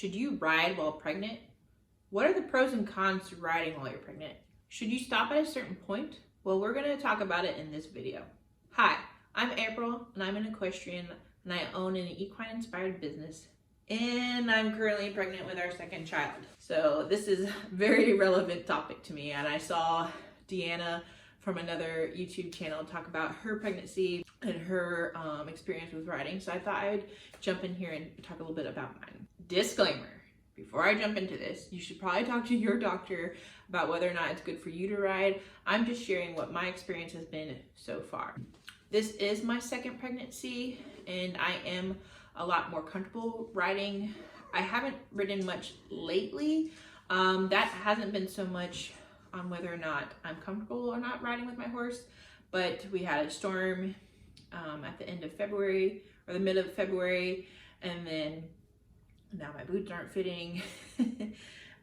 Should you ride while pregnant? What are the pros and cons to riding while you're pregnant? Should you stop at a certain point? Well, we're going to talk about it in this video. Hi, I'm April and I'm an equestrian and I own an equine inspired business, and I'm currently pregnant with our second child. So this is a very relevant topic to me, and I saw Deanna from another YouTube channel talk about her pregnancy and her experience with riding. So I thought I would jump in here and talk a little bit about mine. Disclaimer, before I jump into this, you should probably talk to your doctor about whether or not it's good for you to ride. I'm just sharing what my experience has been so far. This is my second pregnancy and I am a lot more comfortable riding. I haven't ridden much lately. That hasn't been so much on whether or not I'm comfortable or not riding with my horse, but we had a storm at the end of February or the mid of February, and then now my boots aren't fitting.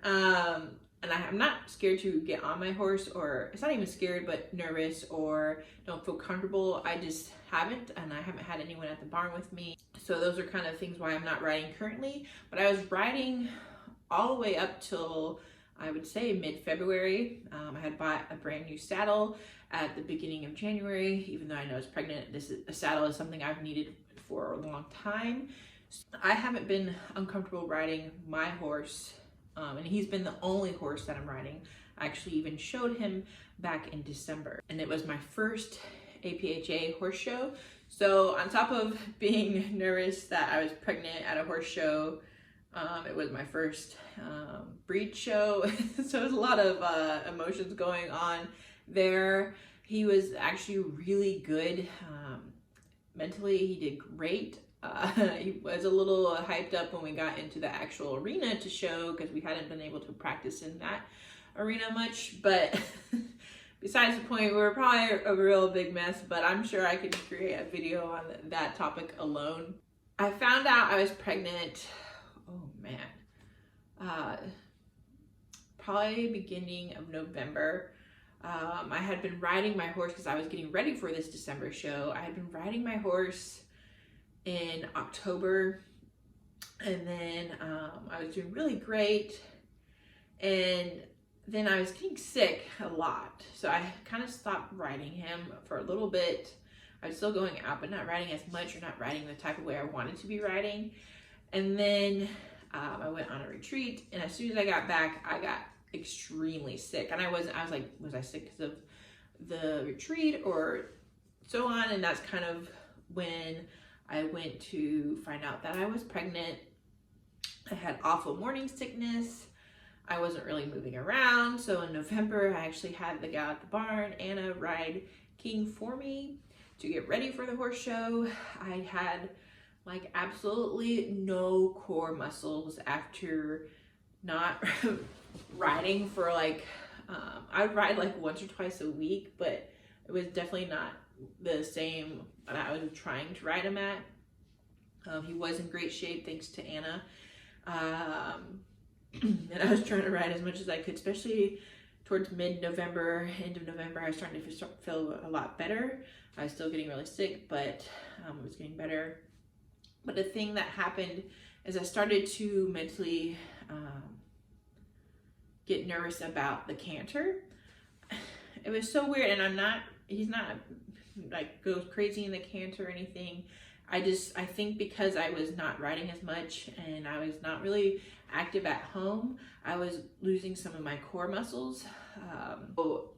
And I'm not scared to get on my horse, or it's not even scared, but nervous or don't feel comfortable. I just haven't, and I haven't had anyone at the barn with me. So those are kind of things why I'm not riding currently, but I was riding all the way up till I would say mid-February. I had bought a brand new saddle at the beginning of January. Even though I know I was pregnant, a saddle is something I've needed for a long time. I haven't been uncomfortable riding my horse, and he's been the only horse that I'm riding. I actually even showed him back in December, and it was my first APHA horse show. So on top of being nervous that I was pregnant at a horse show, it was my first breed show. So there's a lot of emotions going on there. He was actually really good. Mentally, he did great. He was a little hyped up when we got into the actual arena to show, because we hadn't been able to practice in that arena much. But besides the point, we were probably a real big mess, but I'm sure I could create a video on that topic alone. I found out I was pregnant, oh man, probably beginning of November. I had been riding my horse because I was getting ready for this December show. I had been riding my horse in October, and then I was doing really great, and then I was getting sick a lot, so I kind of stopped riding him for a little bit. I was still going out, but not riding as much, or not riding the type of way I wanted to be riding. And then I went on a retreat, and as soon as I got back, I got extremely sick. And I was like, was I sick because of the retreat or so on? And that's kind of when I went to find out that I was pregnant. I had awful morning sickness. I wasn't really moving around. So in November, I actually had the gal at the barn, Anna, ride King for me to get ready for the horse show. I had like absolutely no core muscles after not riding for like, I would ride like once or twice a week, but it was definitely not the same that I was trying to ride him at. He was in great shape thanks to Anna. And I was trying to ride as much as I could, especially towards mid-November, end of November. I was starting to feel a lot better. I was still getting really sick, but it was getting better. But the thing that happened is I started to mentally get nervous about the canter. It was so weird, and he's not like goes crazy in the canter or anything. I think because I was not riding as much and I was not really active at home, I was losing some of my core muscles. So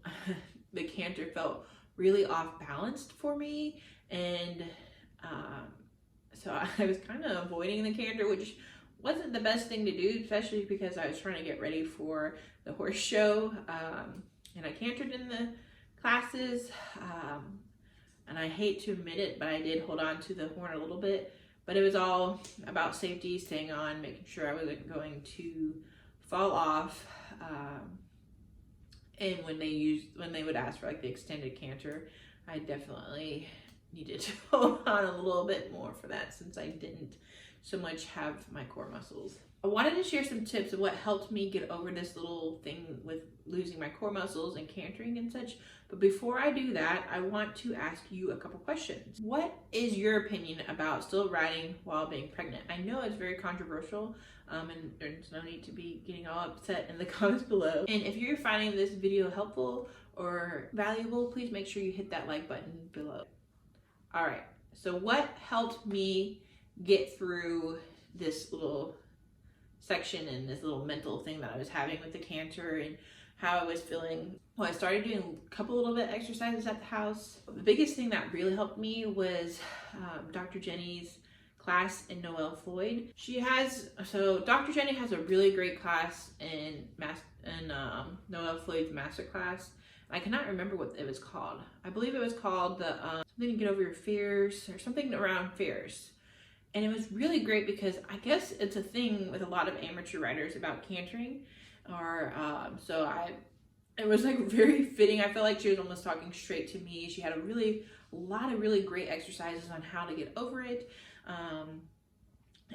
the canter felt really off balanced for me, and so I was kind of avoiding the canter, which wasn't the best thing to do, especially because I was trying to get ready for the horse show. And I cantered in the classes, and I hate to admit it, but I did hold on to the horn a little bit. But it was all about safety, staying on, making sure I wasn't going to fall off. And when they would ask for like the extended canter, I definitely needed to hold on a little bit more for that, since I didn't so much have my core muscles. I wanted to share some tips of what helped me get over this little thing with losing my core muscles and cantering and such. But before I do that, I want to ask you a couple questions. What is your opinion about still riding while being pregnant? I know it's very controversial, and there's no need to be getting all upset in the comments below. And if you're finding this video helpful or valuable, please make sure you hit that like button below. All right, so what helped me get through this little section and this little mental thing that I was having with the canter and how I was feeling? Well, I started doing a couple little bit exercises at the house. The biggest thing that really helped me was Dr. Jenny's class in Noëlle Floyd. Dr. Jenny has a really great class in Noëlle Floyd's Masterclass. I cannot remember what it was called. I believe it was called the something to get over your fears or something around fears. And it was really great because I guess it's a thing with a lot of amateur riders about cantering, or it was like very fitting. I felt like she was almost talking straight to me. She had a lot of really great exercises on how to get over it.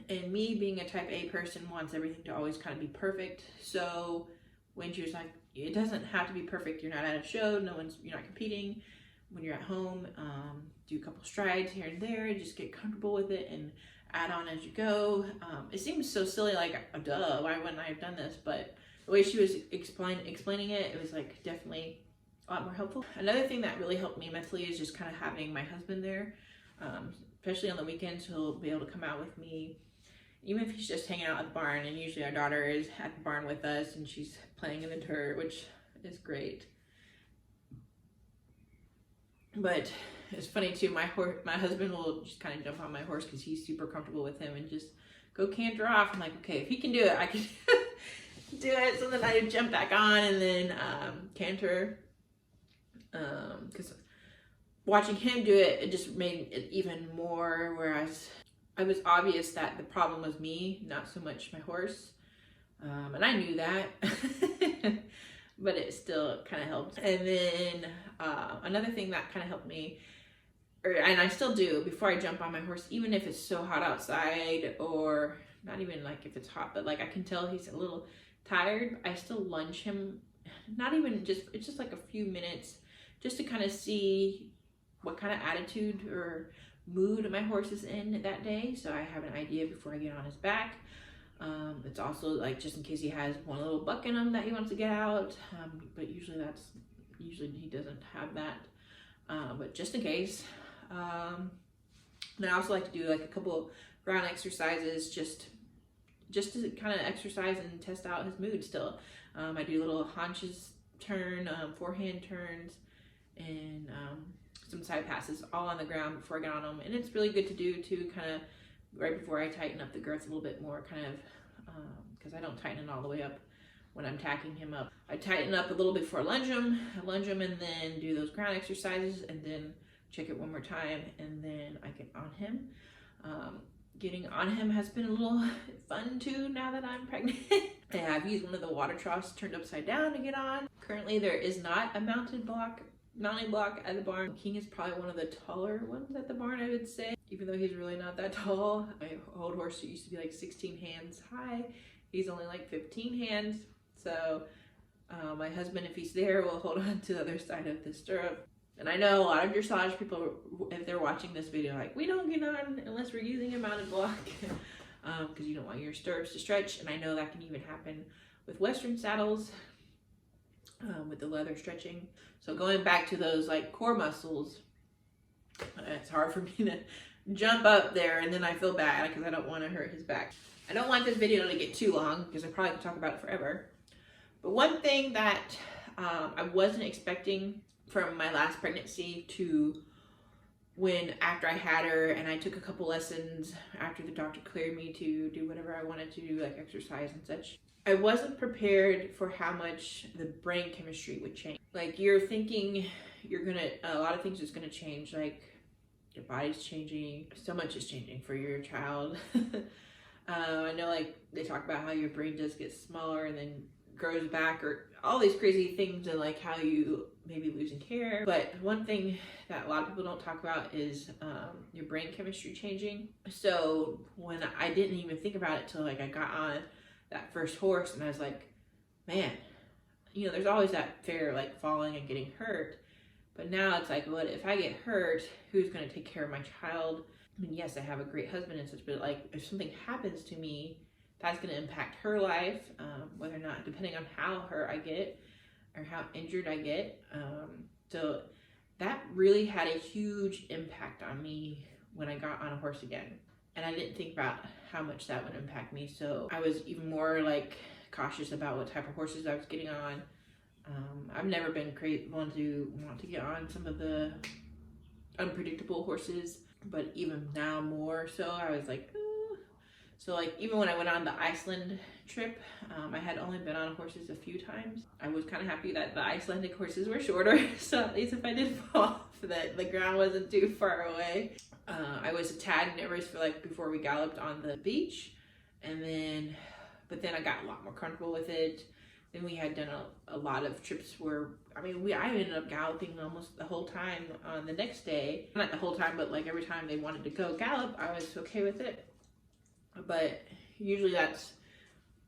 And me being a type A person wants everything to always kind of be perfect. So when she was like, it doesn't have to be perfect. You're not at a show. You're not competing. When you're at home, do a couple strides here and there, just get comfortable with it and add on as you go. It seems so silly, like, duh, why wouldn't I have done this? But the way she was explaining it, it was like definitely a lot more helpful. Another thing that really helped me mentally is just kind of having my husband there, especially on the weekends. He'll be able to come out with me, even if he's just hanging out at the barn. And usually our daughter is at the barn with us and she's playing in the dirt, which is great. But it's funny too, my husband will just kind of jump on my horse because he's super comfortable with him and just go canter off. I'm like, okay, if he can do it, I can do it. So then I jump back on and then canter. Because watching him do it, it just made it even more, whereas it was obvious that the problem was me, not so much my horse. And I knew that. But it still kind of helped. And then another thing that kind of helped me, and I still do, before I jump on my horse, even if it's so hot outside, or not even like if it's hot, but like I can tell he's a little tired, I still lunge him. Not even just, it's just like a few minutes just to kind of see what kind of attitude or mood my horse is in that day, so I have an idea before I get on his back. It's also like just in case he has one little buck in him that he wants to get out, but usually he doesn't have that, but just in case. And I also like to do like a couple ground exercises just to kind of exercise and test out his mood still. I do little haunches turn, forehand turns, and some side passes all on the ground before I get on him. And it's really good to do too, kind of right before I tighten up the girth a little bit more, kind of, because I don't tighten it all the way up when I'm tacking him up. I tighten up a little bit before I lunge him, and then do those ground exercises, and then check it one more time, and then I get on him. Getting on him has been a little fun too now that I'm pregnant. I've used one of the water troughs turned upside down to get on. Currently there is not a mounting block at the barn. King is probably one of the taller ones at the barn, I would say, even though he's really not that tall. My old horse used to be like 16 hands high. He's only like 15 hands. So my husband, if he's there, will hold on to the other side of the stirrup. And I know a lot of dressage people, if they're watching this video, like, we don't get on unless we're using a mounted block, because you don't want your stirrups to stretch. And I know that can even happen with Western saddles, with the leather stretching. So going back to those like core muscles, it's hard for me to jump up there, and then I feel bad because I don't want to hurt his back. I don't want this video to get too long because I probably could talk about it forever. But one thing that I wasn't expecting from my last pregnancy to after I had her and I took a couple lessons after the doctor cleared me to do whatever I wanted to do, like exercise and such, I wasn't prepared for how much the brain chemistry would change. Like, you're thinking a lot of things is gonna change, like your body's changing, so much is changing for your child. I know, like, they talk about how your brain does get smaller and then grows back, or all these crazy things, and like how you maybe losing hair. But one thing that a lot of people don't talk about is your brain chemistry changing. So when I didn't even think about it till like I got on that first horse, and I was like, man, you know, there's always that fear like falling and getting hurt. But now it's like, what if I get hurt? Who's going to take care of my child? I mean, yes, I have a great husband and such, but like if something happens to me, that's going to impact her life, whether or not, depending on how hurt I get or how injured I get. So that really had a huge impact on me when I got on a horse again. And I didn't think about how much that would impact me. So I was even more like cautious about what type of horses I was getting on. I've never been one to want to get on some of the unpredictable horses, but even now more so, I was like, oh. So like even when I went on the Iceland trip, I had only been on horses a few times. I was kind of happy that the Icelandic horses were shorter, so at least if I did fall off, that the ground wasn't too far away. I was a tad nervous for like before we galloped on the beach, but then I got a lot more comfortable with it. Then we had done a lot of trips where, I ended up galloping almost the whole time on the next day. Not the whole time, but like every time they wanted to go gallop, I was okay with it. But usually that's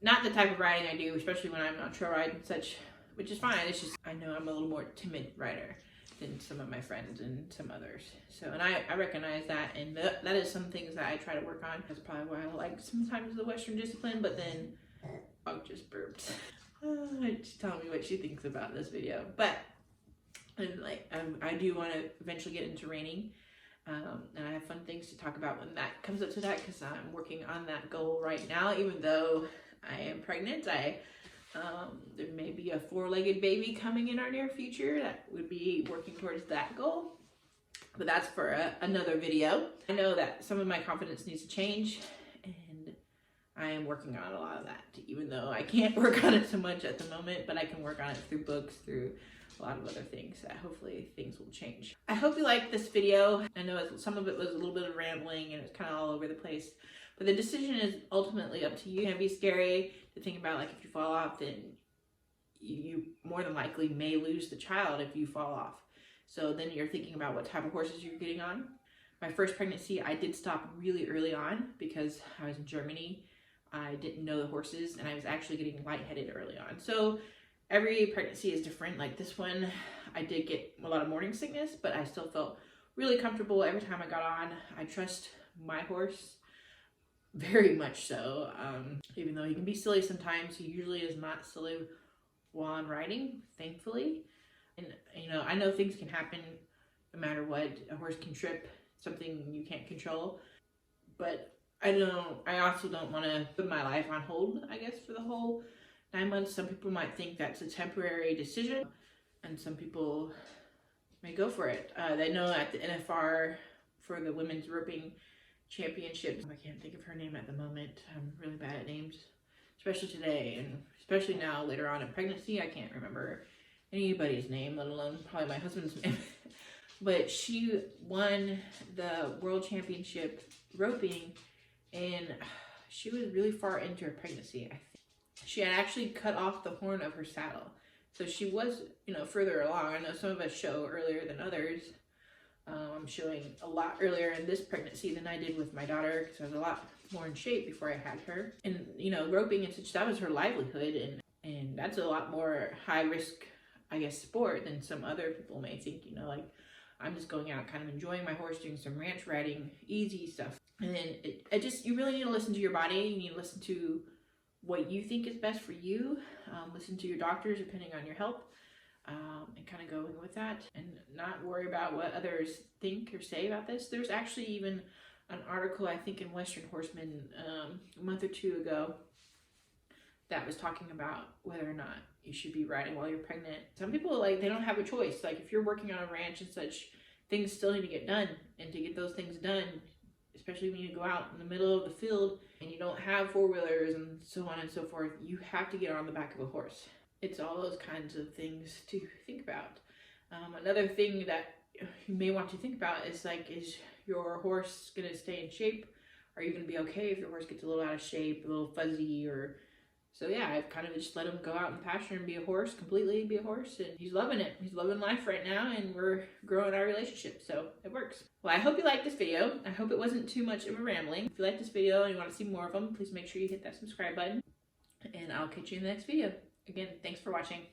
not the type of riding I do, especially when I'm on trail ride and such, which is fine. It's just, I know I'm a little more timid rider than some of my friends and some others. So, and I recognize that, and that is some things that I try to work on. That's probably why I like sometimes the Western discipline, but then dog just burped. She's telling me what she thinks about this video. But I do want to eventually get into reining, and I have fun things to talk about when that comes up to that, because I'm working on that goal right now. Even though I am pregnant, there may be a 4-legged baby coming in our near future that would be working towards that goal, but that's for another video. I know that some of my confidence needs to change, and I am working on a lot of that, even though I can't work on it so much at the moment, but I can work on it through books, through a lot of other things, that hopefully things will change. I hope you liked this video. I know some of it was a little bit of rambling and it's kind of all over the place, but the decision is ultimately up to you. It can be scary to think about, like if you fall off, then you more than likely may lose the child if you fall off. So then you're thinking about what type of horses you're getting on. My first pregnancy, I did stop really early on because I was in Germany. I didn't know the horses, and I was actually getting lightheaded early on. So every pregnancy is different. Like this one, I did get a lot of morning sickness, but I still felt really comfortable every time I got on. I trust my horse very much so. Even though he can be silly sometimes, he usually is not silly while I'm riding, thankfully. And you know, I know things can happen no matter what. A horse can trip, something you can't control, but I also don't want to put my life on hold, I guess, for the whole 9 months. Some people might think that's a temporary decision, and some people may go for it. They know at the NFR for the women's roping championships, I can't think of her name at the moment. I'm really bad at names, especially today, and especially now later on in pregnancy. I can't remember anybody's name, let alone probably my husband's name. But she won the world championship roping, and she was really far into her pregnancy. I think she had actually cut off the horn of her saddle, so she was, you know, further along. I know some of us show earlier than others. I'm showing a lot earlier in this pregnancy than I did with my daughter, because I was a lot more in shape before I had her. And you know, roping and such, that was her livelihood, and that's a lot more high risk, I guess, sport than some other people may think. You know, like I'm just going out kind of enjoying my horse, doing some ranch riding, easy stuff. And then you really need to listen to your body. You need to listen to what you think is best for you. Listen to your doctors depending on your health, and kind of going with that, and not worry about what others think or say about this. There's actually even an article, I think in Western Horseman, a month or two ago, that was talking about whether or not you should be riding while you're pregnant. Some people, like, they don't have a choice. Like if you're working on a ranch and such, things still need to get done, and to get those things done, especially when you go out in the middle of the field and you don't have four-wheelers and so on and so forth, you have to get on the back of a horse. It's all those kinds of things to think about. Another thing that you may want to think about is, like, is your horse going to stay in shape? Are you going to be okay if your horse gets a little out of shape, a little fuzzy, or So yeah, I've kind of just let him go out in the pasture and be a horse, completely be a horse, and he's loving it. He's loving life right now, and we're growing our relationship, so it works. Well, I hope you liked this video. I hope it wasn't too much of a rambling. If you like this video and you want to see more of them, please make sure you hit that subscribe button, and I'll catch you in the next video. Again, thanks for watching.